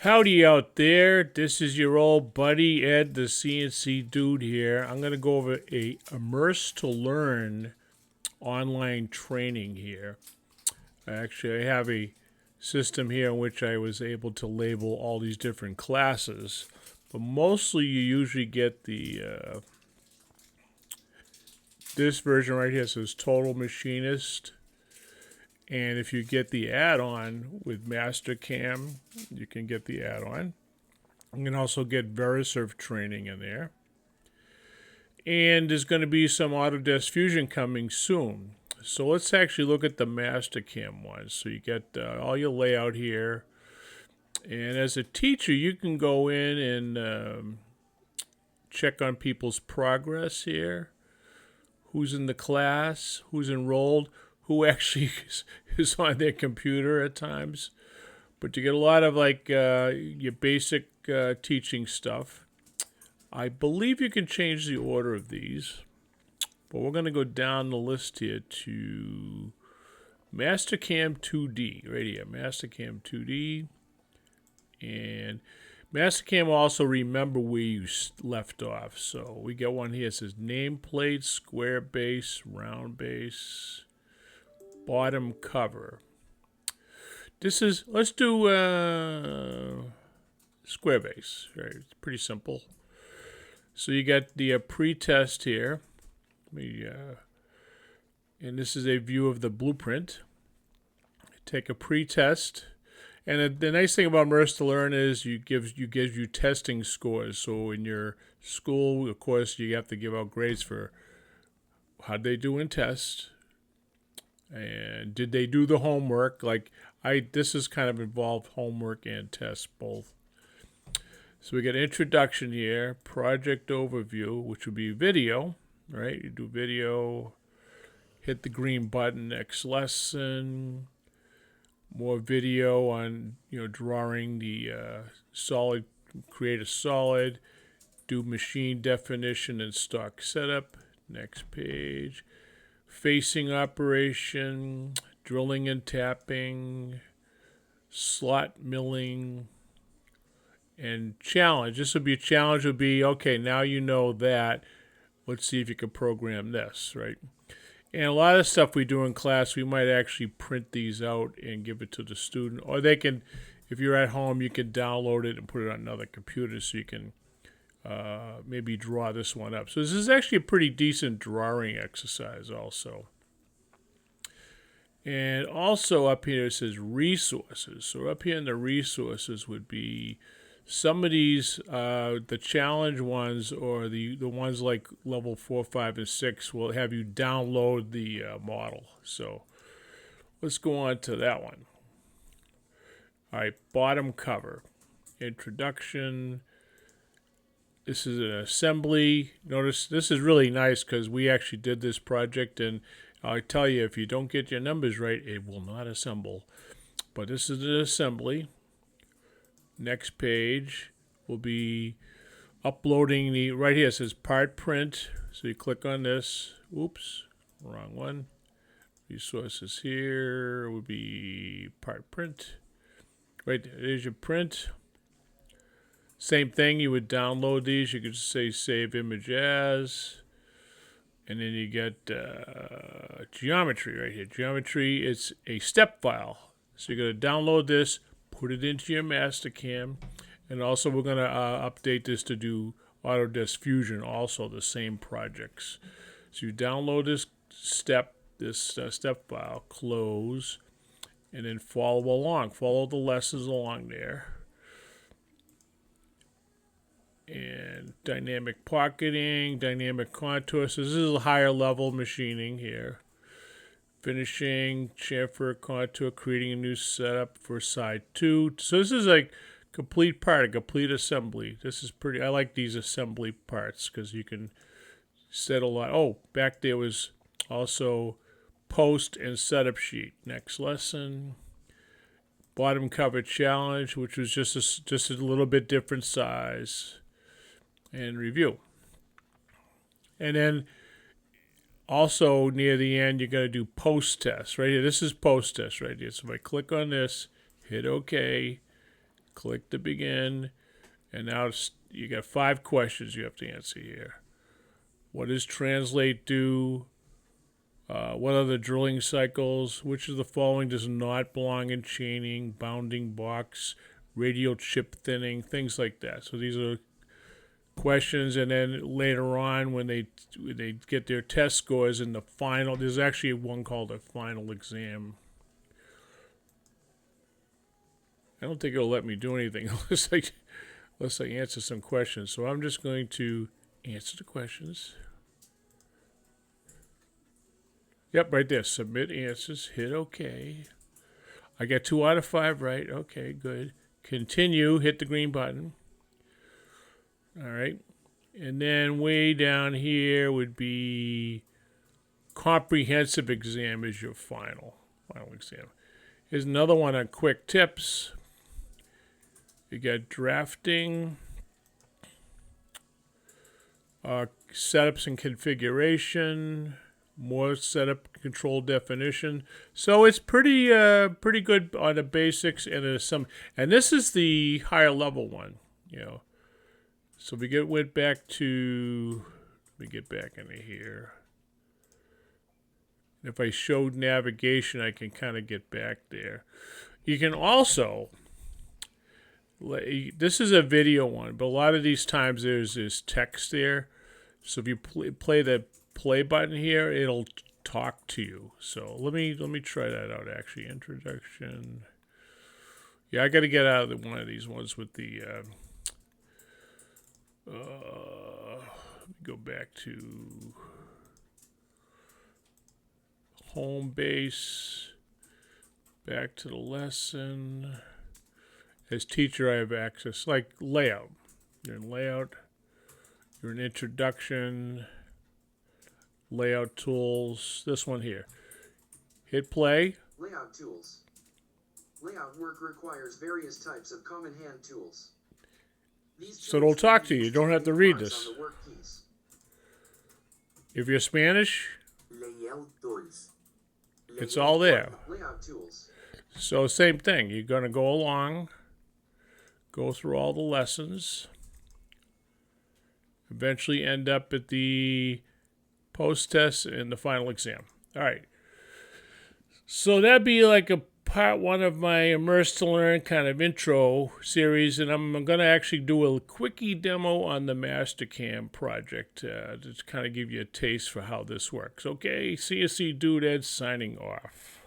Howdy out there. This is your old buddy Ed, the CNC dude here. I'm going to go over a Immerse to Learn online training here. Actually, I have a system here in which I was able to label all these different classes, but mostly you usually get the this version right here says Total Machinist. And if you get the add-on with Mastercam, you can get the add-on. You can also get Veriserve training in there. And there's going to be some Autodesk Fusion coming soon. So let's actually look at the Mastercam one. So you get all your layout here. And as a teacher, you can go in and check on people's progress here. Who's in the class, who's enrolled, who actually is on their computer at times. But you get a lot of like your basic teaching stuff. I believe you can change the order of these. But we're going to go down the list here to Mastercam 2D. Right here, Mastercam 2D. And Mastercam will also remember where you left off. So we get one here that says nameplate, square base, round base, bottom cover. This is, let's do square base. Right, it's pretty simple. So you got the pre-test here. And this is a view of the blueprint. Take a pre-test. And the nice thing about Immerse to Learn is gives you testing scores. So in your school, of course, you have to give out grades for how they do in tests. And did they do the homework? This is kind of involved homework and tests both. So we got introduction here, project overview, which would be video, right? You do video, hit the green button, next lesson, more video on, drawing the solid, create a solid, do machine definition and stock setup, next page. Facing operation, drilling and tapping, slot milling, and challenge. This would be a challenge would be, okay, now you know that. Let's see if you can program this, right? And a lot of stuff we do in class, we might actually print these out and give it to the student. Or they can, if you're at home, you can download it and put it on another computer so you can maybe draw this one up. So this is actually a pretty decent drawing exercise also. And also up here it says resources. So up here in the resources would be some of these, the challenge ones or the ones like level 4, 5, and 6 will have you download the model. So let's go on to that one. All right, bottom cover, introduction. This is an assembly. Notice this is really nice because we actually did this project, and I tell you, if you don't get your numbers right, it will not assemble. But this is an assembly. Next page will be uploading the, right here it says part print. So you click on this. Oops, wrong one. Resources here would be part print. Right there's your print. Same thing, you would download these. You could just say save image as. And then you get geometry right here. Geometry, it's a step file. So you're going to download this, put it into your Mastercam. And also we're going to update this to do Autodesk Fusion, also the same projects. So you download this step file, close, and then follow along. Follow the lessons along there. And dynamic pocketing, dynamic contours. So this is a higher level machining here. Finishing, chamfer, contour, creating a new setup for side 2. So this is like complete part, a complete assembly. This is pretty, I like these assembly parts because you can set a lot. Oh, back there was also post and setup sheet. Next lesson. Bottom cover challenge, which was just a little bit different size. And review. And then also near the end, you're going to do post test right here. This is post test right here. So if I click on this, hit OK, Click to begin. And now you got 5 questions you have to answer here. What does translate do? What are the drilling cycles? Which of the following does not belong in chaining, bounding box, radial chip thinning, things like that. So these are questions, and then later on when they get their test scores in the final, there's actually one called a final exam. I don't think it'll let me do anything unless I answer some questions. So I'm just going to answer the questions. Yep, right there. Submit answers. Hit OK. I got 2 out of 5 right. Okay, good. Continue. Hit the green button. All right. And then way down here would be comprehensive exam is your final exam. Here's another one on quick tips. You got drafting, setups and configuration, more setup control definition. So it's pretty good on the basics, and and this is the higher level one, So we went back to, let me get back into here. If I showed navigation, I can kind of get back there. You can also, this is a video one, but a lot of these times there's this text there. So if you play the play button here, it'll talk to you. So let me try that out. Actually, introduction. Yeah, I got to get out of one of these ones with the. Let me go back to home base. Back to the lesson. As teacher, I have access, like layout. You're in layout. You're in introduction. Layout tools. This one here. Hit play. Layout tools. Layout work requires various types of common hand tools. So it'll talk to you. You don't have to read this. If you're Spanish, it's all there. Layout tools. So same thing. You're going to go along, go through all the lessons, eventually end up at the post-test and the final exam. All right. So that'd be like a part 1 of my Immerse to Learn kind of intro series, and I'm going to actually do a quickie demo on the Mastercam project to kind of give you a taste for how this works. Okay, CSC Dude Ed signing off.